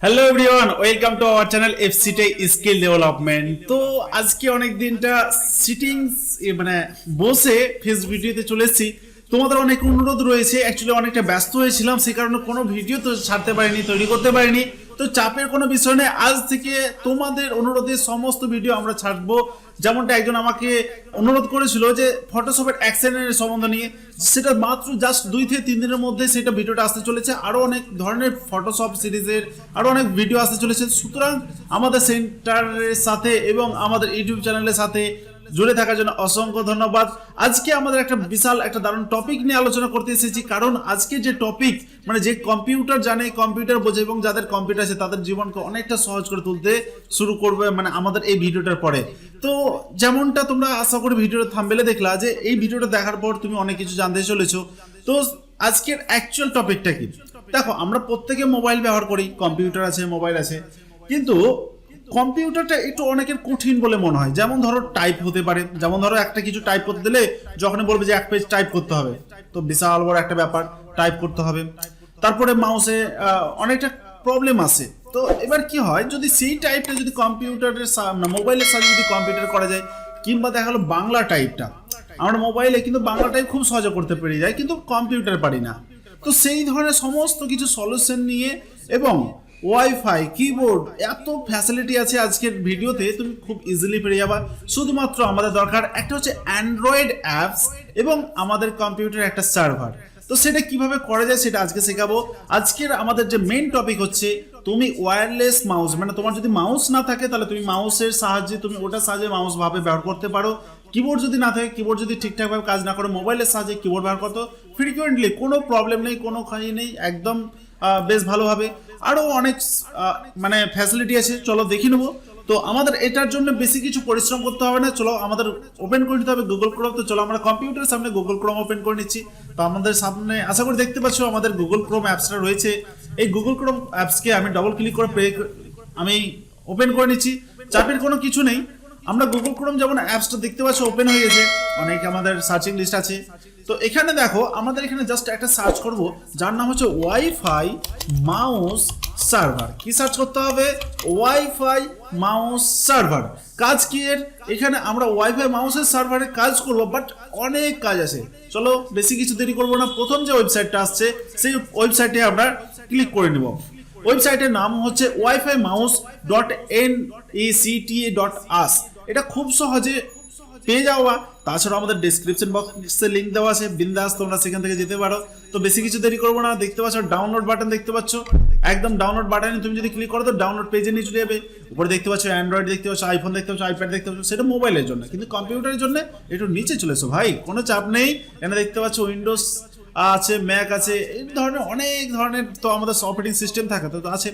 Hello everyone, welcome to our channel Fcti skill development. তো আজকে অনেক দিনটা সিটিংস মানে বসে ফেস ভিডিওতে চলে এসেছি। তোমাদের অনেক অনুরোধ রয়েছে, অ্যাকচুয়ালি অনেকটা ব্যস্ত হয়েছিলাম, সেই কারণে কোনো ভিডিও তো ছাড়তে পারিনি, তৈরি করতে পারিনি। তো চাপের কোনো বিষয় নেই, আজ থেকে তোমাদের অনুরোধে সমস্ত ভিডিও আমরা ছাড়বো। যেমনটা একজন আমাকে অনুরোধ করেছিল যে ফটোশপের অ্যাকশনের সম্বন্ধে নিয়ে, সেটা মাত্র জাস্ট 2 থেকে 3 দিনের মধ্যে সেটা ভিডিওটা আসতে চলেছে। আরও অনেক ধরনের ফটোশপ সিরিজের আরও অনেক ভিডিও আসতে চলেছে। সুতরাং আমাদের সেন্টারের সাথে এবং আমাদের ইউটিউব চ্যানেলের সাথে জুড়ে থাকার জন্য অসংখ্য ধন্যবাদ। আজকে আমাদের একটা বিশাল একটা দারুণ টপিক নিয়ে আলোচনা করতে এসেছি, কারণ আজকে যে টপিক মানে যে কম্পিউটার জানে, কম্পিউটার বোঝে এবং যাদের কম্পিউটার আছে তাদের জীবনকে অনেকটা সহজ করে তুলতে শুরু করবে মানে আমাদের এই ভিডিওটার পরে। তো যেমনটা তোমরা আশা করি ভিডিওর থাম্বনেলে দেখলা যে এই ভিডিওটা দেখার পর তুমি অনেক কিছু জানতে চলেছো। তো আজকের অ্যাকচুয়াল টপিকটা কি? দেখো, আমরা প্রত্যেকে মোবাইল ব্যবহার করি, কম্পিউটার আছে, মোবাইল আছে, কিন্তু কম্পিউটারটা একটু অনেকের কঠিন বলে মনে হয়। যেমন ধরো টাইপ হতে পারে, যেমন ধরো একটা কিছু টাইপ করতে দিলে যখনই বলবে যে 1 পেজ টাইপ করতে হবে, তো বিশাল বড় একটা ব্যাপার, টাইপ করতে হবে। তারপরে মাউসে অনেকটা প্রবলেম আসে। তো এবার কি হয়, যদি সেই টাইপটা যদি কম্পিউটারের মোবাইলের সাথে যদি কম্পিউটার করা যায়, কিংবা দেখা গেলো বাংলা টাইপটা আমরা মোবাইলে কিন্তু বাংলা টাইপ খুব সহজে করতে পেরে যায়, কিন্তু কম্পিউটার পারি না। তো সেই ধরনের সমস্ত কিছু সলিউশন নিয়ে এবং ওয়াইফাই, কিবোর্ড, এত ফ্যাসিলিটি আছে আজকের ভিডিওতে, তুমি খুব ইজিলি পেয়ে যাবা। শুধুমাত্র আমাদের দরকার একটা হচ্ছে অ্যান্ড্রয়েড অ্যাপস এবং আমাদের কম্পিউটার একটা সার্ভার। তো সেটা কিভাবে করা যায় সেটা আজকে শেখাবো। আজকের আমাদের যে মেইন টপিক হচ্ছে, তুমি ওয়্যারলেস মাউস, মানে তোমার যদি মাউস না থাকে তাহলে তুমি মাউসের সাহায্যে তুমি ওটার সাহায্যে মাউস ভাবে ব্যবহার করতে পারো। কিবোর্ড যদি না থাকে, কিবোর্ড যদি ঠিকঠাকভাবে কাজ না করে, মোবাইলের সাহায্যে কিবোর্ড ব্যবহার করতে ফ্রিকুয়েন্টলি, কোনো প্রবলেম নেই, কোনো খাই নেই, একদম বেশ ভালোভাবে। আরও অনেক মানে ফ্যাসিলিটি আছে, চলো দেখে নেবো। তো আমাদের এটার জন্য বেশি কিছু পরিশ্রম করতে হবে না, চলো আমাদের ওপেন করে নিতে হবে গুগল ক্রোম। তো চলো আমরা কম্পিউটারের সামনে গুগল ক্রোম ওপেন করে নিচ্ছি। তো আমাদের সামনে আশা করি দেখতে পাচ্ছ আমাদের গুগল ক্রোম অ্যাপসটা রয়েছে। এই গুগল ক্রোম অ্যাপসকে আমি ডবল ক্লিক করে আমি ওপেন করে নিচ্ছি। চাপের কোনো কিছু নেই, আমরা গুগল ক্রোম যেমন অ্যাপসটা দেখতে পাচ্ছ ওপেন হয়ে গেছে, অনেক আমাদের সার্চিং লিস্ট আছে। তো এখানে দেখো, আমাদের এখানে জাস্ট একটা সার্চ করব যার নাম হচ্ছে ওয়াইফাই মাউস সার্ভার। কি সার্চ করতে হবে? Wifi mouse server. কাজ কি এর? এখানে আমরা ওয়াইফাই মাউসের সার্ভারে কাজ করব, বাট অনেক কাজ আছে। চলো বেশি কিছু দেরি করবো না, প্রথম যে ওয়েবসাইটটা আসছে সেই ওয়েবসাইটে আমরা ক্লিক করে নেব। ওয়েবসাইটের নাম হচ্ছে wifi-mouse.necta.us। এটা খুব সহজে পেয়ে যাওয়া। তাছাড়া আমাদের ডেসক্রিপশন বক্সে লিঙ্ক দেওয়া আছে, বিন্দাস তোমরা সেখান থেকে যেতে পারো। তো বেশি কিছু দেরি করবো না, দেখতে পাচ্ছ ডাউনলোড বাটন দেখতে পাচ্ছ, একদম ডাউনলোড বাটনে তুমি যদি ক্লিক করো তো ডাউনলোড পেজে নিয়ে চলে যাবে। উপরে দেখতে পাচ্ছ অ্যান্ড্রয়েড দেখতে পাচ্ছ, আইফোন দেখতে পাচ্ছ, আইপ্যাড দেখতে পাচ্ছ, সেটা মোবাইলের জন্য, কিন্তু কম্পিউটারের জন্য একটু নিচে চলেছো ভাই, কোনো চাপ নেই। এখানে দেখতে পাচ্ছ উইন্ডোজ আছে, ম্যাক আছে, এই ধরনের অনেক ধরনের তো আমাদের অপারেটিং সিস্টেম থাকে তো আছে।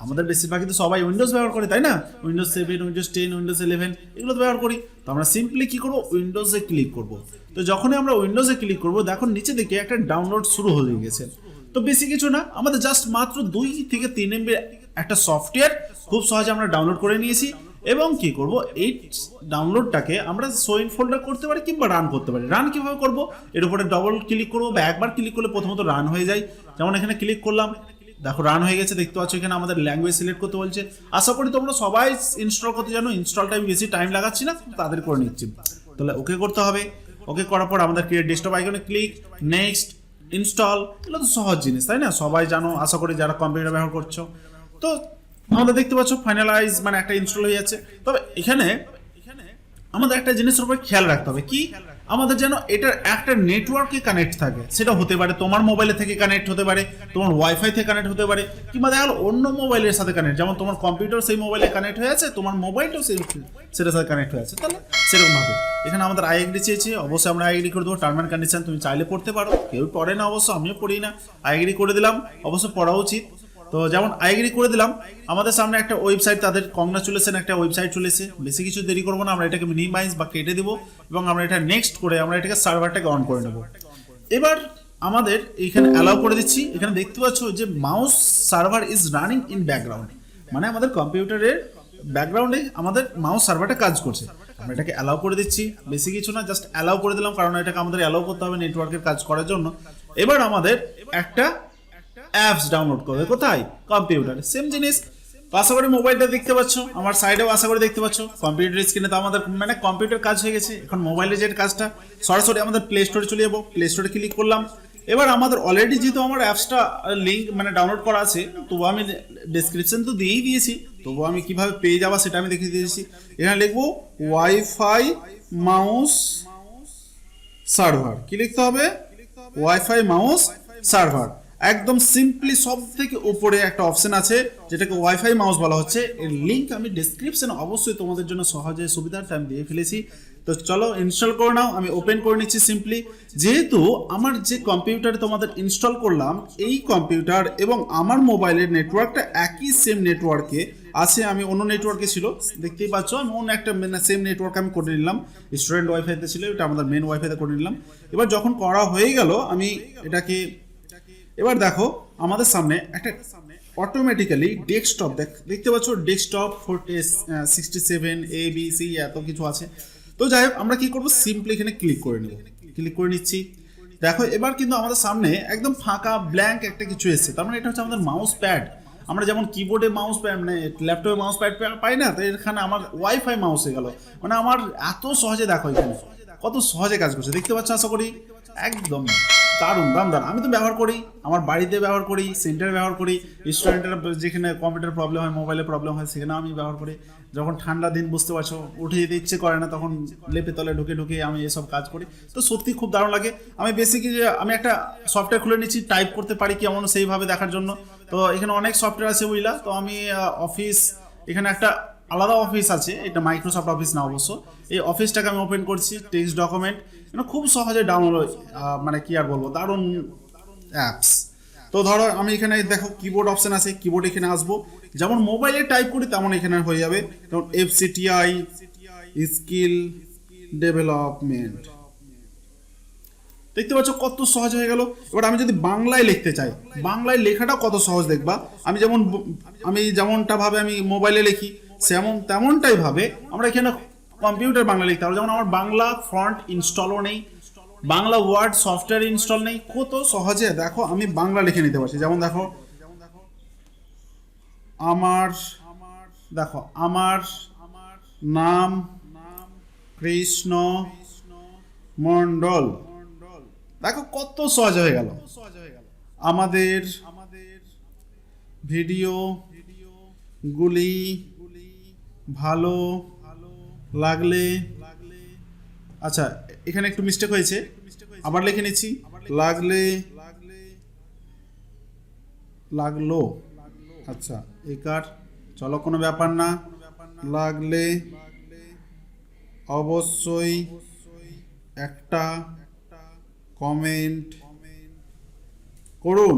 আমাদের বেশিরভাগই তো সবাই উইন্ডোজ ব্যবহার করে, তাই না? উইন্ডোজ 7, উইন্ডোজ 10, উইন্ডোজ 11 এগুলো তো ব্যবহার করি। তো আমরা সিম্পলি কি করবো, উইন্ডোজে ক্লিক করব। তো যখনই আমরা উইন্ডোজে ক্লিক করব, দেখো নিচে দিকে একটা ডাউনলোড শুরু হয়ে গেছে। তো বেশি কিছু না, আমাদের জাস্ট মাত্র 2 থেকে 3 MB একটা সফটওয়্যার খুব সহজে আমরা ডাউনলোড করে নিয়েছি। এবং কি করব, এই ডাউনলোডটাকে আমরা শো ইন ফোল্ডার করতে পারি কিংবা রান করতে পারি। রান কিভাবে করব, এর উপরে ডবল ক্লিক করব বা একবার ক্লিক করলে প্রথমত রান হয়ে যায়। যেমন এখানে ক্লিক করলাম, দেখো রান হয়ে গেছে, দেখতে পাচ্ছ এখানে আমাদের ল্যাঙ্গুয়েজ সিলেক্ট করতে বলছে। আশা করি তোমরা সবাই ইনস্টল করতে জানো, ইনস্টলটা আমি বেশি টাইম লাগাচ্ছি না, তাদের করে নিচ্ছি। তাহলে ওকে করতে হবে। ওকে করার পর আমাদের ক্রিয়েট ডেস্কটপ আইকনে ক্লিক, নেক্সট, ইনস্টল। এগুলো তো সহজ জিনিস, তাই না? সবাই জানো আশা করি যারা কম্পিউটার ব্যবহার করছো। তো আমাদের দেখতে পাচ্ছ ফাইনালাইজ মানে একটা ইনস্টল হয়ে যাচ্ছে। তবে এখানে আমাদের একটা জিনিসের উপর খেয়াল রাখতে হবে, কি আমাদের যেন এটার একটা নেটওয়ার্কে কানেক্ট থাকে। সেটা হতে পারে তোমার মোবাইলে থেকে কানেক্ট হতে পারে, তোমার ওয়াইফাই থেকে কানেক্ট হতে পারে, কিংবা দেখা গেলো অন্য মোবাইলের সাথে কানেক্ট, যেমন তোমার কম্পিউটার সেই মোবাইলে কানেক্ট হয়ে আছে, তোমার মোবাইলটাও সেটার সাথে কানেক্ট হয়ে আছে। তাহলে সেরকম ভাবে এখানে আমাদের আইএগ্রি চেয়েছে, অবশ্যই আমরা আইএগ্রি করে দেবো। টার্ম অ্যান্ড কন্ডিশন তুমি চাইলে পড়তে পারো, কেউ পড়ে না অবশ্য, আমিও পড়ি না। আইএগ্রি করে দিলাম, অবশ্য পড়া উচিত। তো যেমন আইএগ্রি করে দিলাম, আমাদের সামনে একটা ওয়েবসাইট, তাদের কংগ্রাচুলেশন একটা ওয়েবসাইট চলেছে। বেশি কিছু দেরি করবো না, আমরা এটাকে মিনিমাইজ বা কেটে দেবো এবং আমরা এটা নেক্সট করে আমরা এটাকে সার্ভারটাকে অন করে নেব। এবার আমাদের এইখানে অ্যালাউ করে দিচ্ছি। এখানে দেখতে পাচ্ছ যে mouse server is running in background, মানে আমাদের কম্পিউটারের ব্যাকগ্রাউন্ডে আমাদের মাউস সার্ভারটা কাজ করছে। আমরা এটাকে অ্যালাউ করে দিচ্ছি, বেশি কিছু না, জাস্ট অ্যালাউ করে দিলাম, কারণ এটাকে আমাদের অ্যালাউ করতে হবে নেটওয়ার্কের কাজ করার জন্য। এবার আমাদের একটা অ্যাপস ডাউনলোড করবে। কোথায়? কম্পিউটারে। সেম জিনিস। তো আশা করি মোবাইলটা দেখতে পাচ্ছ, আমার সাইডেও আশা করি দেখতে পাচ্ছ। কম্পিউটার স্ক্রিনে তো আমাদের মানে কম্পিউটার কাজ হয়ে গেছে। এখন মোবাইলে যে কাজটা সরাসরি আমাদের প্লে স্টোরে চলে যাবো, প্লে স্টোরে ক্লিক করলাম। এবার আমাদের অলরেডি যেহেতু আমার অ্যাপসটা লিঙ্ক মানে ডাউনলোড করা আছে, তবু আমি ডেসক্রিপশন তো দিয়েই দিয়েছি, তবু আমি কিভাবে পেয়ে যাবো সেটা আমি দেখিয়ে দিয়েছি। এখানে লিখবো ওয়াইফাই মাউস সার্ভার। কি লিখতে হবে? Wifi mouse server. একদম সিম্পলি সব থেকে উপরে একটা অপশন আছে যেটাকে ওয়াইফাই মাউস বলা হচ্ছে। এর লিঙ্ক আমি ডেসক্রিপশনে অবশ্যই তোমাদের জন্য সহজে সুবিধার্থে আমি দিয়ে ফেলেছি। তো চলো ইনস্টল করে নাও। আমি ওপেন করে নিচ্ছি সিম্পলি। যেহেতু আমার যে কম্পিউটারে তোমাদের ইনস্টল করলাম, এই কম্পিউটার এবং আমার মোবাইলের নেটওয়ার্কটা একই সেম নেটওয়ার্কে আছে। আমি অন্য নেটওয়ার্কে ছিল, দেখতেই পাচ্ছ আমি অন্য একটা সেম নেটওয়ার্ক আমি করে নিলাম। স্টুডেন্ট ওয়াইফাইতে ছিল, এটা আমাদের মেন ওয়াইফাইতে করে নিলাম। এবার যখন করা হয়ে গেল আমি এটাকে, এবার দেখো আমাদের সামনে একটা অটোমেটিক্যালি ডেস্কটপ দেখতে পাচ্ছ। ডেস্কটপ 67 ABC এত কিছু আছে। তো যাই হোক, আমরা কি করবো, সিম্পলি এখানে ক্লিক করে নেব। ক্লিক করে নিচ্ছি। দেখো এবার কিন্তু আমাদের সামনে একদম ফাঁকা ব্ল্যাঙ্ক একটা কিছু এসেছে। তার মানে এটা হচ্ছে আমাদের মাউস প্যাড। আমরা যেমন কিবোর্ডে মাউস প্যাড মানে ল্যাপটপে মাউস প্যাড পাই না, তো এখানে আমার ওয়াইফাই মাউস হয়ে গেল। মানে আমার এত সহজে দেখো এখানে কত সহজে কাজ করছে, দেখতে পাচ্ছ আশা করি। একদম দারুণ দামদার। আমি তো ব্যবহার করি, আমার বাড়িতে ব্যবহার করি, সেন্টারে ব্যবহার করি, স্টুডেন্টের যেখানে কম্পিউটার প্রবলেম হয়, মোবাইলে প্রবলেম হয়, সেখানেও আমি ব্যবহার করি। যখন ঠান্ডা দিন বুঝতে পারছো, উঠে যেতে ইচ্ছে করে না, তখন লেপে তলে ঢুকে ঢুকে আমি এসব কাজ করি। তো সত্যি খুব দারুণ লাগে। আমি বেসিক্যালি যে আমি একটা সফটওয়্যার খুলে নিচ্ছি, টাইপ করতে পারি কি এমন সেইভাবে দেখার জন্য। তো এখানে অনেক সফটওয়্যার আছে বুঝলা। তো আমি অফিস, এখানে একটা আলাদা অফিস আছে, এটা মাইক্রোসফট অফিস না অবশ্য। এই অফিসটাকে আমি ওপেন করছি, টেক্সট ডকুমেন্ট। খুব সহজে ডাউনলোড, মানে কি আর বলবো, দারুণ অ্যাপস। তো ধরো আমি এখানে দেখো কিবোর্ড অপশন আছে, কিবোর্ড এখানে আসবো। যেমন মোবাইলে টাইপ করি তেমন এখানে হয়ে যাবে। যেমন Fcti স্কিল ডেভেলপমেন্ট, দেখতে পাচ্ছ কত সহজ হয়ে গেল। এবার আমি যদি বাংলায় লিখতে চাই, বাংলায় লেখাটাও কত সহজ দেখবা। আমি যেমনটা ভাবে আমি মোবাইলে লিখি, তেমনটাই ভাবে আমরা এখানে কম্পিউটার বাংলা লিখতে পারবো। যেমন আমার বাংলা ফন্ট ইনস্টলও নেই, বাংলা ওয়ার্ড সফটওয়্যার ইনস্টল নেই, কত সহজে দেখো আমি বাংলা লিখে নিতে পারছি। যেমন দেখো আমার নাম কৃষ্ণ মণ্ডল, দেখো কত সহজ হয়ে গেল। আমাদের ভিডিও গুলি ভালো লাগলে, আচ্ছা এখানে একটু মিস্টেক হয়েছে, আবার লিখে নিচ্ছি। লাগলো, আচ্ছা একার, চলো কোনো ব্যাপার না। লাগলে অবশ্যই একটা কমেন্ট করুন।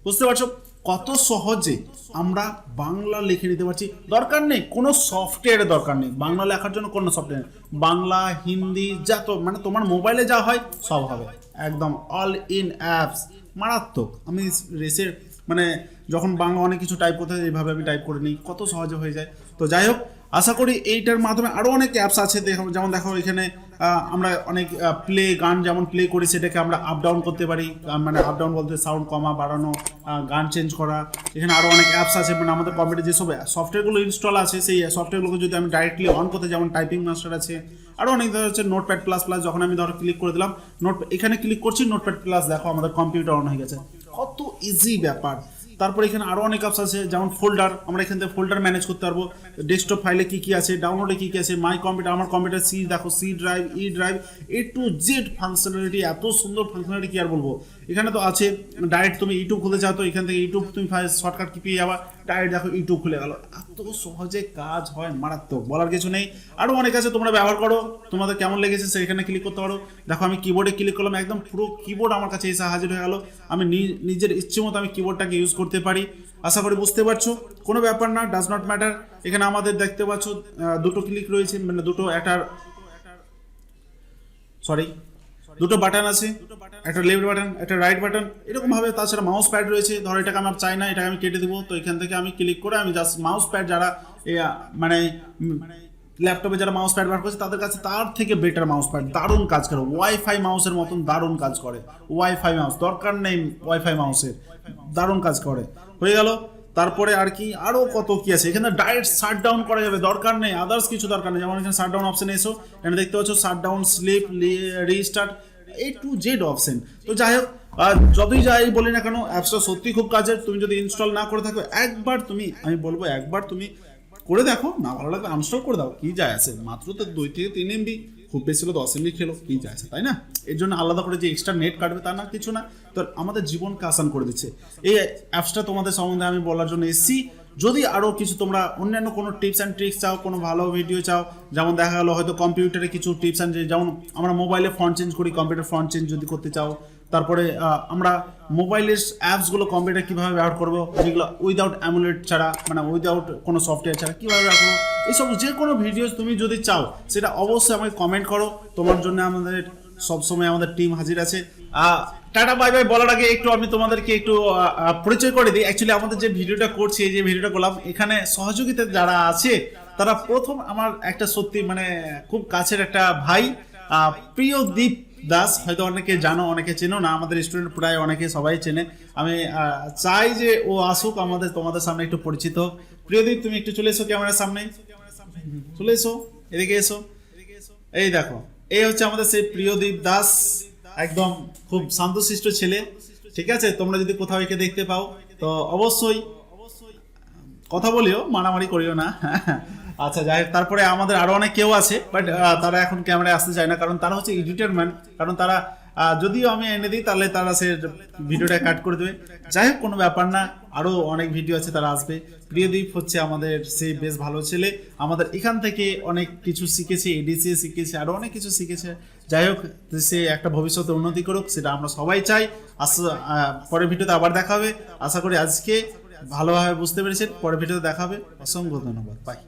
বুঝতে পারছো কত সহজে আমরা বাংলা লিখে নিতে পারছি। দরকার নেই কোনো সফটওয়্যারের, দরকার নেই বাংলা লেখার জন্য কোনো সফটওয়্যার। বাংলা হিন্দি যা তো মানে তোমার মোবাইলে যা হয় সব হবে, একদম অল ইন অ্যাপস, মারাত্মক। আমি রেসের মানে যখন বাংলা অনেক কিছু টাইপ করতে হয় এইভাবে আমি টাইপ করে নিই, কত সহজে হয়ে যায়। তো যাই হোক, আশা করি এইটার মাধ্যমে আরও অনেক অ্যাপস আছে। যেমন দেখো এখানে আমরা অনেক গান যেমন প্লে করি, সেটাকে আমরা আপ ডাউন করতে পারি। মানে আপ ডাউন বলতে সাউন্ড কমা বাড়ানো, গান চেঞ্জ করা। এখানে আরও অনেক অ্যাপস আছে। মানে আমাদের কম্পিউটারে যেসব সফটওয়্যারগুলো ইনস্টল আছে, সেই সফটওয়্যারগুলোকে যদি আমি ডাইরেক্টলি অন করতে, যেমন টাইপিং মাস্টার আছে, আরও অনেক ধর হচ্ছে নোটপ্যাড প্লাস প্লাস। যখন আমি ধরো ক্লিক করে দিলাম, এখানে ক্লিক করছি, নোটপ্যাড প্লাস দেখো আমাদের কম্পিউটার অন হয়ে গেছে। কত ইজি ব্যাপার। তারপরে এখানে আরও অনেক অ্যাপস আছে, যেমন ফোল্ডার, আমরা এখান থেকে ফোল্ডার ম্যানেজ করতে পারবো। ডেস্কটপ ফাইলে কী কী আছে, ডাউনলোডে কী কী আছে, মাই কম্পিউটার, আমার কম্পিউটার সি দেখো, C drive, E drive, A to Z functionality, এত সুন্দর ফাংশনালিটি কি আর বলবো। এখানে তো আছে ডাইরেক্ট তুমি ইউটিউব খুলতে চাও, তো এখান থেকে ইউটিউব তুমি শর্টকাট কি পেয়ে যাবা, ডাইরেক্ট দেখো ইউটিউব খুলে গেল। এত সহজে কাজ হয়, মারাত্মক, বলার কিছু নেই। আরও অনেক আছে, তোমরা ব্যবহার করো, তোমাদের কেমন লেগেছে সেখানে ক্লিক করতে পারো। দেখো আমি কিবোর্ডে ক্লিক করলাম, একদম পুরো কিবোর্ড আমার কাছে এসে হাজির হয়ে গেল। আমি নিজের ইচ্ছে মতো আমি কিবোর্ডটাকে ইউজ করতে পারি। আশা করি বুঝতে পারছো, কোনো ব্যাপার না, ডাজ নট ম্যাটার। এখানে আমাদের দেখতে পাচ্ছ দুটো ক্লিক রয়েছে, মানে দুটো বাটন আছে, একটা লেফট বাটন, একটা রাইট বাটন, এরকম ভাবে। তাছাড়া মাউস প্যাড রয়েছে। ধরো এটাকে আমার চাই না, এটাকে আমি কেটে দেবো, তো এখান থেকে আমি ক্লিক করে আমি জাস্ট মাউস প্যাড যারা মানে ল্যাপটপে যারা মাউস প্যাড ব্যবহার করছে তাদের কাছে তার থেকে বেটার মাউস প্যাড, দারুণ কাজ করে, ওয়াইফাই মাউসের মতন দারুণ কাজ করে। ওয়াইফাই মাউস দরকার নেই, ওয়াইফাই মাউসের দারুণ কাজ করে। হয়ে গেল। তারপরে আর কি আরও কত কি আছে, এখানে ডাইরেক্ট শাট ডাউন করা যাবে, দরকার নেই আদার্স কিছু দরকার নেই। যেমন এখানে শাট ডাউন অপশানে এসো, এখানে দেখতে পাচ্ছ shut down, sleep, restart, A to Z option. তো যাই হোক, যতই যাই বলি না কেন, অ্যাপসটা সত্যি খুব কাজের। তুমি যদি ইনস্টল না করে থাকো, একবার তুমি, আমি বলবো একবার তুমি করে দেখো, না ভালো লাগবে আনস্টল করে দাও, কি যায় আছে, মাত্র তো 2 থেকে 3 MB, খুব বেশি হলো 10 MB খেলো, কি যায় আছে, তাই না? এর জন্য আলাদা করে যে এক্সট্রা নেট কাটবে তা না, কিছু না। তো আমাদের জীবনকে আসান করে দিচ্ছে এই অ্যাপসটা। তোমাদের সম্বন্ধে আমি বলার জন্য এসেছি। যদি আরও কিছু তোমরা অন্যান্য কোনো টিপস অ্যান্ড ট্রিক্স চাও, কোনো ভালো ভিডিও চাও, যেমন দেখা গেলো হয়তো কম্পিউটারে কিছু টিপস অ্যান্ড, যেমন আমরা মোবাইলে ফন্ট চেঞ্জ করি, কম্পিউটার ফন্ট চেঞ্জ যদি করতে চাও, তারপরে আমরা মোবাইলের অ্যাপসগুলো কম্পিউটার কীভাবে ব্যবহার করবো, যেগুলো উইদাউট অ্যামুলেট ছাড়া, মানে উইদাউট কোনো সফটওয়্যার ছাড়া কীভাবে ব্যবহার করবো, এইসব যে কোনো ভিডিও তুমি যদি চাও সেটা অবশ্যই আমাকে কমেন্ট করো। তোমার জন্য আমাদের সবসময় আমাদের টিম হাজির আছে। টাটা বাই বাই বলার আগে একটু আমি তোমাদেরকে একটু পরিচয় করে দিই। অ্যাকচুয়ালি আমাদের যে ভিডিওটা করছি, এই যে ভিডিওটা করলাম, এখানে সহযোগিতা যারা আছে তারা প্রথম আমার একটা সত্যি মানে খুব কাছের একটা ভাই, প্রিয়দীপ দাস, হয়তো অনেকে জানো অনেকে চেনো না, আমাদের স্টুডেন্ট প্রায় অনেকে সবাই চেনে। আমি চাই যে ও আসুক আমাদের, তোমাদের সামনে একটু পরিচিত হোক। প্রিয়দীপ তুমি একটু চলে এসো ক্যামেরার সামনে, চলে এসো, এদিকে এসো। এই দেখো, এই হচ্ছে আমাদের সেই প্রিয়দীপ দাস, একদম খুব শান্তশিষ্ট ছেলে, ঠিক আছে? তোমরা যদি কোথাও একে দেখতে পাও তো অবশ্যই কথা বলিও, মারামারি করিও না। আচ্ছা যাই হোক, তারপরে আমাদের আরো অনেক কেউ আছে, বাট তারা এখন ক্যামেরায় আসতে চায় না, কারণ তারা হচ্ছে এডিটর ম্যান, কারণ তারা যদিও আমি এনে দিই তাহলে তারা সে ভিডিওটা কাট করে দেবে। যাই হোক, কোনো ব্যাপার না, আরও অনেক ভিডিও আছে, তারা আসবে। প্রিয়দীপ হচ্ছে আমাদের সেই বেশ ভালো ছেলে, আমাদের এখান থেকে অনেক কিছু শিখেছে, এডিসি শিখেছে, আরও অনেক কিছু শিখেছে। যাই হোক, সে একটা ভবিষ্যতে উন্নতি করুক, সেটা আমরা সবাই চাই। পরের ভিডিওতে আবার দেখা হবে, আশা করি আজকে ভালোভাবে বুঝতে পেরেছেন। পরের ভিডিওতে দেখা হবে। অসংখ্য ধন্যবাদ, বাই।